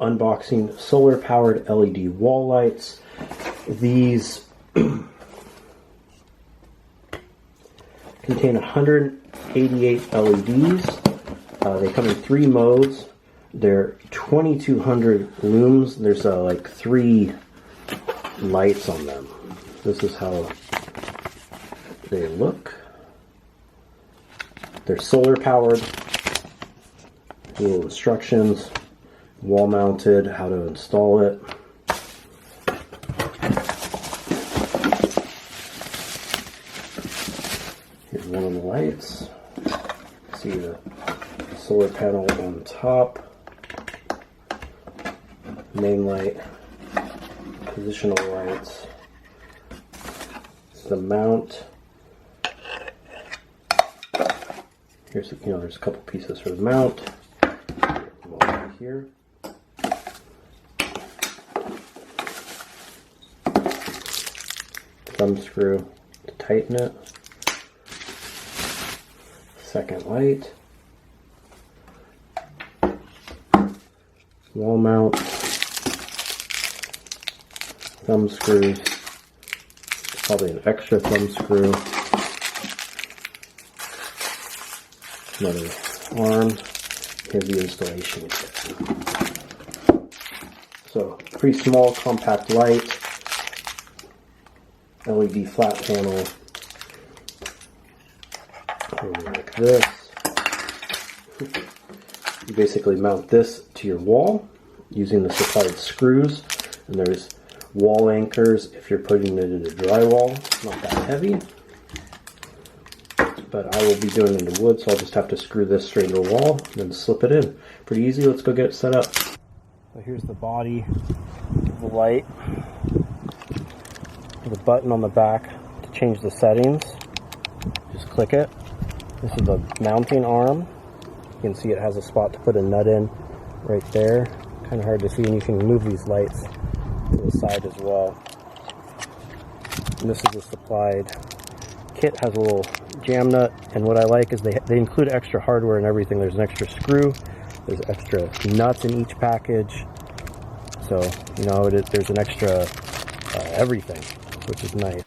Unboxing solar powered LED wall lights. These contain 188 LEDs. They come in 3 modes. They're 2200 looms. There's like 3 lights on them. This is how they look. They're solar powered. Little instructions. Wall mounted, how to install it. Here's one of the lights. See the solar panel on top. Main light. Positional lights. It's the mount. Here's, there's a couple pieces for the mount. Over here. Thumb screw to tighten it. Second light. Wall mount. Thumb screws. Probably an extra thumb screw. Another arm. Here's the installation kit. So, pretty small, compact light. LED flat panel. Like this. You basically mount this to your wall using the supplied screws. And there's wall anchors if you're putting it into drywall. It's not that heavy. But I will be doing it into wood, so I'll just have to screw this straight into the wall and then slip it in. Pretty easy. Let's go get it set up. So here's the body of the light. The button on the back to change the settings. Just click it. This is the mounting arm. You can see it has a spot to put a nut in right there. Kind of hard to see, and you can move these lights to the side as well. And this is the supplied kit. Has a little jam nut, and what I like is they include extra hardware and everything. There's an extra screw, there's extra nuts in each package, so there's an extra everything, which is nice.